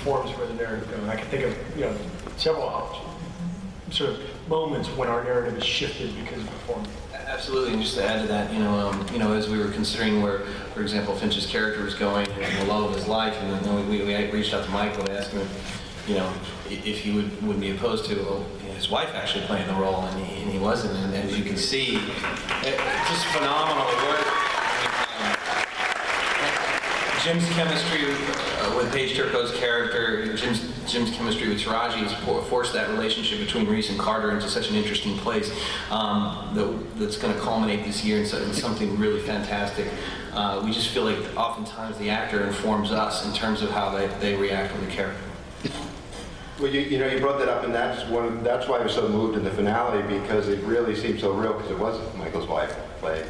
informs where the narrative goes. I can think of several sort of moments when our narrative is shifted because of performance. Absolutely, and just to add to that, as we were considering where, for example, Finch's character was going and the love of his life, and we reached out to Michael to ask him, if he would be opposed to his wife actually playing the role, and he wasn't. And as you can see, it's just phenomenal work. Jim's chemistry with Paige Turco's character, Jim's chemistry with Taraji has forced that relationship between Reese and Carter into such an interesting place that's going to culminate this year in something really fantastic. We just feel like oftentimes the actor informs us in terms of how they react with the character. Well, you brought that up, and that's why I was so moved in the finale, because it really seemed so real, because it was Michael's wife playing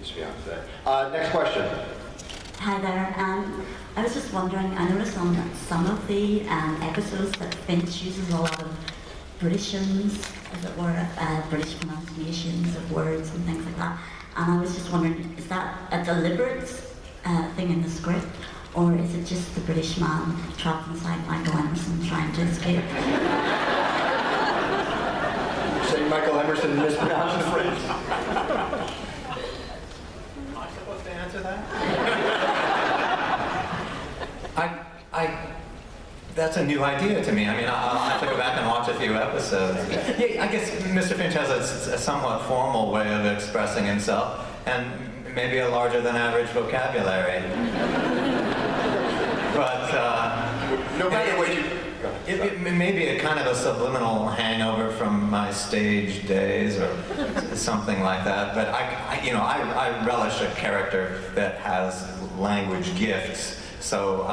his fiancée. Next question. Hi there. I was just wondering, I noticed on some of the episodes that Finch uses a lot of Britishisms, as it were, British pronunciations of words and things like that. And I was just wondering, is that a deliberate thing in the script? Or is it just the British man trapped inside Michael Emerson trying to escape? Say Michael Emerson mispronounced the phrase. Am I supposed to answer that? That's a new idea to me. I mean, I'll have to go back and watch a few episodes. Yeah, I guess Mr. Finch has a somewhat formal way of expressing himself, and maybe a larger than average vocabulary. But no matter what you... It may be a kind of a subliminal hangover from my stage days or something like that, but I relish a character that has language gifts, so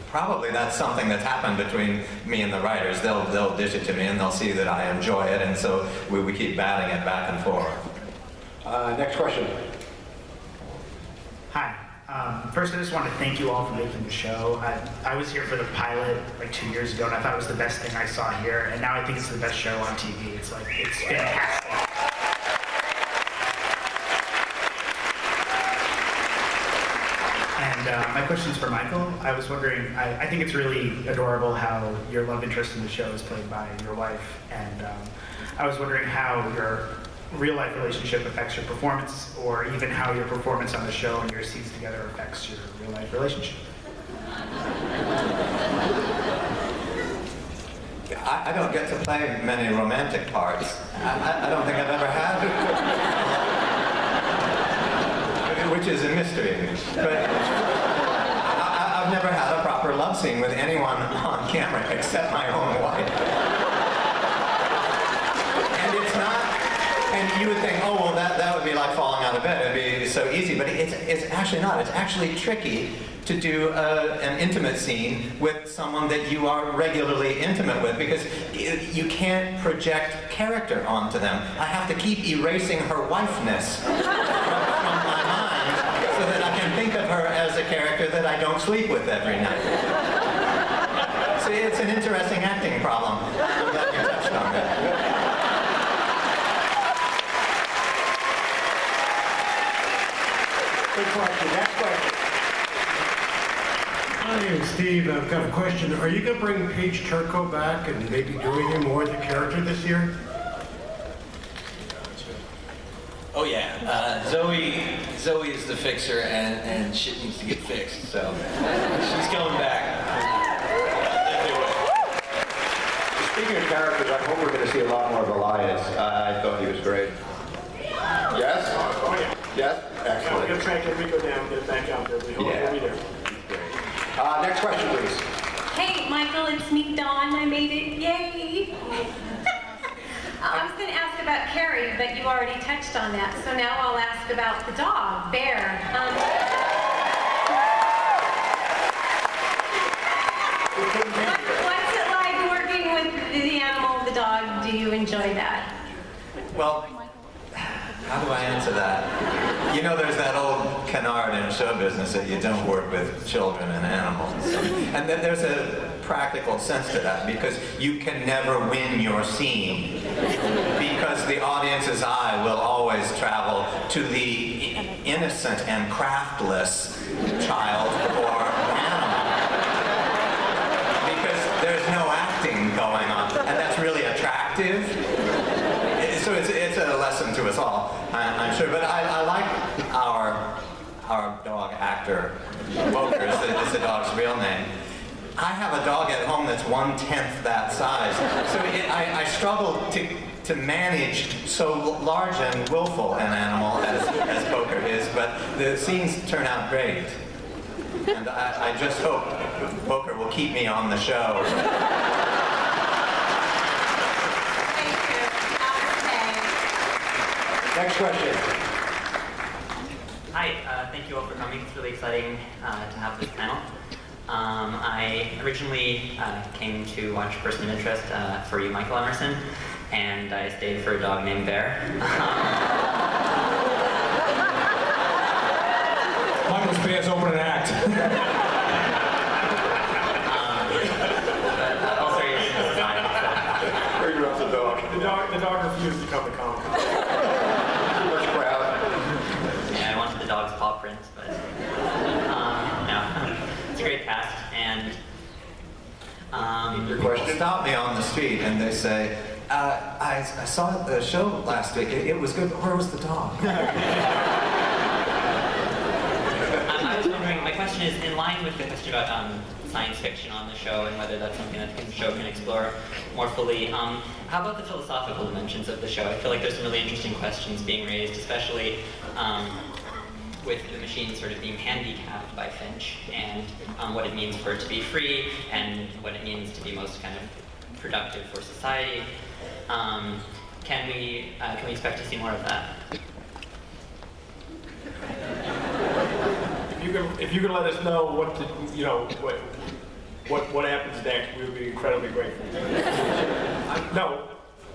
probably that's something that's happened between me and the writers. They'll dish it to me and they'll see that I enjoy it, and so we keep batting it back and forth. Next question. Hi. First, I just want to thank you all for making the show. I was here for the pilot like 2 years ago, and I thought it was the best thing I saw here, and now I think it's the best show on TV. It's fantastic. And my question is for Michael. I was wondering, I think it's really adorable how your love interest in the show is played by your wife, and I was wondering how your real-life relationship affects your performance, or even how your performance on the show and your scenes together affects your real-life relationship. I don't get to play many romantic parts. I don't think I've ever had, which is a mystery. But I've never had a proper love scene with anyone on camera except my own wife. And it's not. And you would think, oh, well, that would be like falling out of bed. It'd be so easy. But it's actually not. It's actually tricky to do an intimate scene with someone that you are regularly intimate with, because you can't project character onto them. I have to keep erasing her wifeness from my mind so that I can think of her as a character that I don't sleep with every night. So it's an interesting acting problem. I'm glad you touched on that. Good question. Next question. My name is Steve. I've got a question. Are you going to bring Paige Turco back and maybe do anything more with the character this year? Oh yeah, Zoe is the fixer, and shit needs to get fixed, so she's coming back. Speaking of characters, I hope we're going to see a lot more of Elias. I thought he was great. Yes? Oh yeah. Yes? Excellent. We're going to try and get Rico down, get it back out there. We hope he'll be there. Next question, please. Hey, Michael, it's me, Dawn. I made it. Yay! I was going to ask about Carrie, but you already touched on that. So now I'll ask about the dog, Bear. What's it like working with the animal, the dog? Do you enjoy that? Well, how do I answer that? You know, there's that old canard in show business that you don't work with children and animals. And then there's a practical sense to that, because you can never win your scene, because the audience's eye will always travel to the innocent and craftless child or animal. I'm sure, but I like our dog actor. Boker is the dog's real name. I have a dog at home that's 1/10 that size, so I struggle to manage so large and willful an animal as Boker is, but the scenes turn out great. And I just hope Boker will keep me on the show. Next question. Hi, thank you all for coming. It's really exciting to have this panel. I originally came to watch Person of Interest for you, Michael Emerson, and I stayed for a dog named Bear. Michael's Bear's opening act. But all seriousness aside, Bring up the dog. The dog refused to come to Comic-Con. Too much crowd. yeah, I wanted the dog's paw print, but no. It's a great cast, and Your People question? stop me on the street and they say, I saw the show last week. It was good, but where was the dog? I was wondering, my question is in line with the question about science fiction on the show and whether that's something that the show can explore more fully. How about the philosophical dimensions of the show? I feel like there's some really interesting questions being raised, especially with the machine sort of being handicapped by Finch and what it means for it to be free and what it means to be most kind of productive for society. Can we expect to see more of that? If you could let us know what happens next, we would be incredibly grateful. No.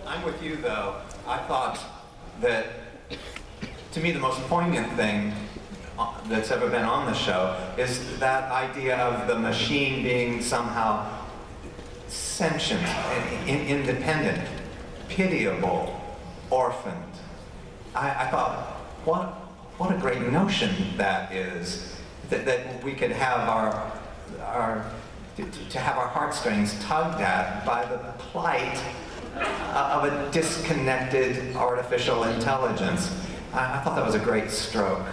I'm with you, though. I thought that, to me, the most poignant thing that's ever been on the show is that idea of the machine being somehow sentient, independent, pitiable, orphaned. I thought, what a great notion that is, that we could have to have our heartstrings tugged at by the plight of a disconnected artificial intelligence. I thought that was a great stroke.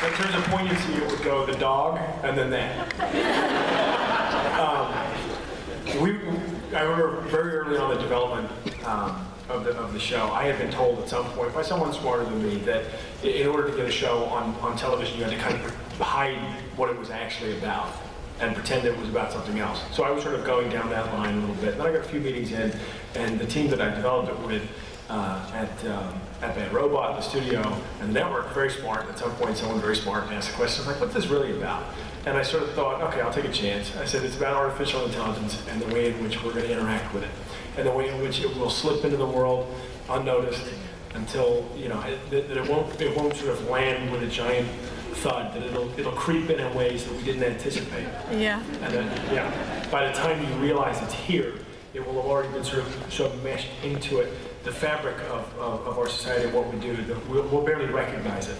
In terms of poignancy, it would go the dog and then that. I remember very early on the development of the show, I had been told at some point by someone smarter than me that in order to get a show on television, you had to kind of hide what it was actually about and pretend it was about something else. So I was sort of going down that line a little bit. Then I got a few meetings in, and the team that I developed it with at Bad Robot in the studio and the network, very smart. At some point, someone very smart asked a question, like, what's this really about? And I sort of thought, okay, I'll take a chance. I said, it's about artificial intelligence and the way in which we're going to interact with it, and the way in which it will slip into the world unnoticed until, that it won't sort of land with a giant thud, that it'll creep in ways that we didn't anticipate. Yeah. And then, by the time you realize it's here, it will have already been sort of meshed into it. The fabric of our society and what we do, we'll barely recognize it.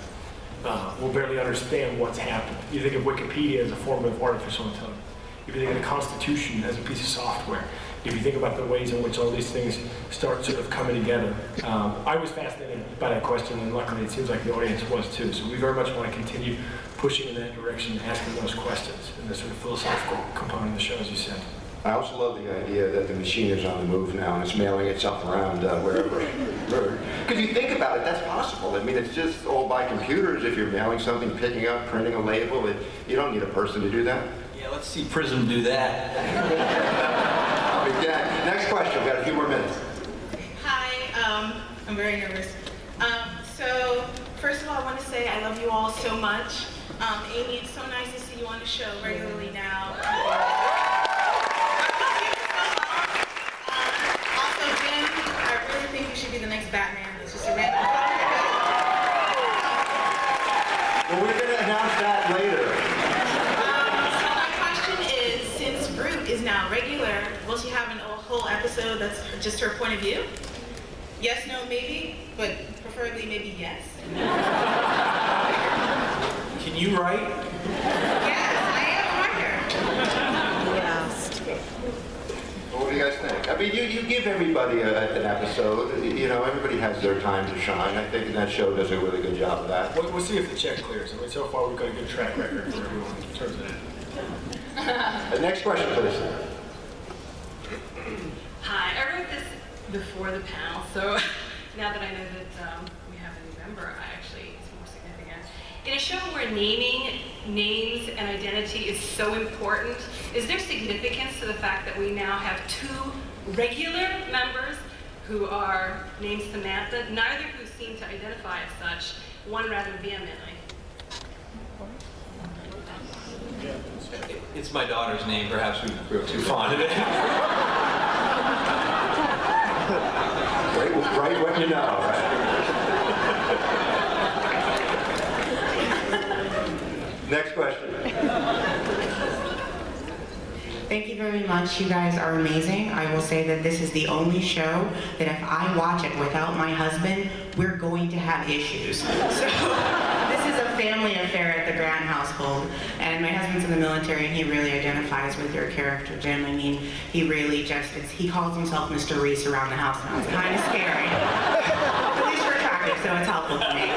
We'll barely understand what's happened. You think of Wikipedia as a form of artificial intelligence. If you think of the Constitution as a piece of software, if you think about the ways in which all these things start sort of coming together. I was fascinated by that question, and luckily it seems like the audience was too. So we very much want to continue pushing in that direction, asking those questions, and the sort of philosophical component of the show, as you said. I also love the idea that the machine is on the move now and it's mailing itself around wherever. Because you think about it, that's possible. I mean, it's just all by computers. If you're mailing something, picking up, printing a label, you don't need a person to do that. Yeah, let's see Prism do that. Okay, next question. We've got a few more minutes. Hi, I'm very nervous. So, first of all, I want to say I love you all so much. Amy, it's so nice to see you on the show regularly now. Also, Jim, I really think you should be the next Batman. It's just a random comment. Well, we're going to announce that later. So my question is, since Brute is now regular, will she have a whole episode that's just her point of view? Yes, no, maybe, but preferably maybe yes. Can you write? Yes, I am a writer. What do you guys think? I mean, you give everybody an episode. You know, everybody has their time to shine. I think that show does a really good job of that. We'll see if the check clears. I mean, so far we've got a good track record for everyone in terms of that. Next question, please. Hi, I wrote this before the panel, so now that I know that we have a new member, it's more significant. In a show where naming names and identity is so important, is there significance to the fact that we now have 2 regular members who are named Samantha, neither who seem to identify as such, one rather vehemently? It's my daughter's name. Perhaps we grew too fond of it. Right when you know, right? Next question. Thank you very much. You guys are amazing. I will say that this is the only show that if I watch it without my husband, we're going to have issues. So this is a family affair at the Grant household. And my husband's in the military and he really identifies with your character, Jim. I mean, he really he calls himself Mr. Reese around the house now. It's kind of scary. At least you're attractive, so it's helpful for me.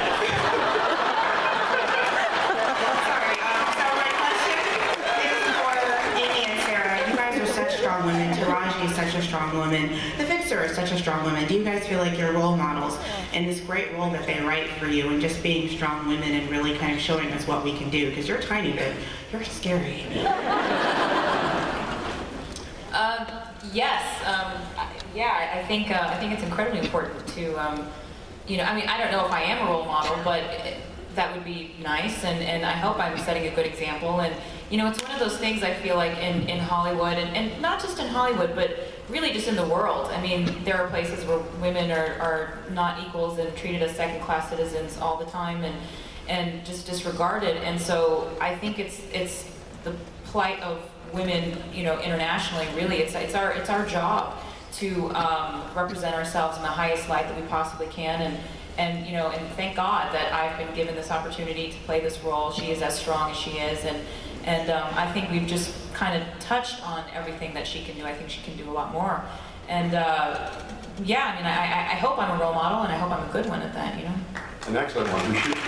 Strong women. Taraji is such a strong woman. The Fixer is such a strong woman. Do you guys feel like you're role models in this great role that they write for you and just being strong women and really kind of showing us what we can do? Because you're tiny, but you're scary. Yes. I think it's incredibly important to, I don't know if I am a role model, but that would be nice, and I hope I'm setting a good example. And it's one of those things I feel like in Hollywood, and not just in Hollywood, but really just in the world. I mean, there are places where women are not equals and treated as second-class citizens all the time, and just disregarded. And so I think it's the plight of women, internationally. Really, it's our job to represent ourselves in the highest light that we possibly can, and thank God that I've been given this opportunity to play this role. She is as strong as she is, and I think we've just kind of touched on everything that she can do. I think she can do a lot more, and I hope I'm a role model, and I hope I'm a good one at that. An excellent one. We should be.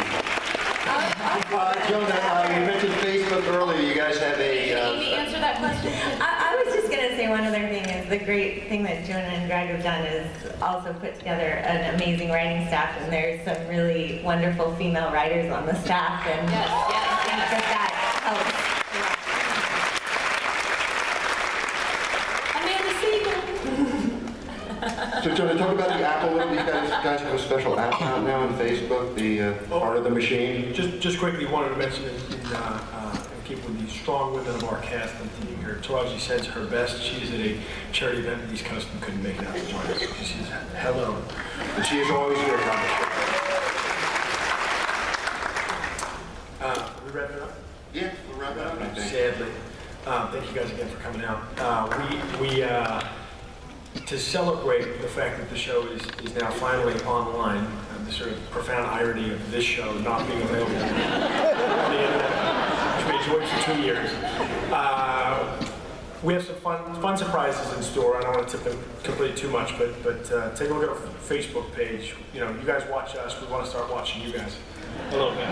Jonah, you mentioned Facebook earlier. You guys have a... Can Amy answer that question? I was just going to say one other thing is the great thing that Jonah and Greg have done is also put together an amazing writing staff, and there's some really wonderful female writers on the staff, and I think that helps. So, Jonah, talk about the Apple. You guys have a special app out now on Facebook, the Part of the Machine. Just quickly, wanted to mention in keep with the strong women of our cast and team here. Taraji sends her best. She's at a charity event in the East Coast and couldn't make it out to join us. She says hello, and she is always here. We wrapping it up? Yeah, we're wrapping up. I think. Sadly, thank you guys again for coming out. To celebrate the fact that the show is now finally online, the sort of profound irony of this show not being available on the internet, which we enjoyed for 2 years. We have some fun surprises in store. I don't want to tip them completely too much, but take a look at our Facebook page. You guys watch us. We want to start watching you guys a little bit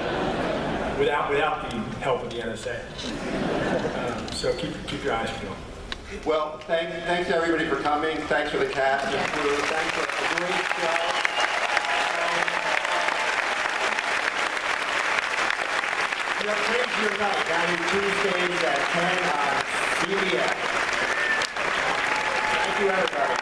without the help of the NSA. So keep your eyes peeled. Well, thanks everybody for coming. Thanks for the cast and crew. Thanks for a great show. Please your night down in Tuesdays at 10 on CBS. Thank you, everybody.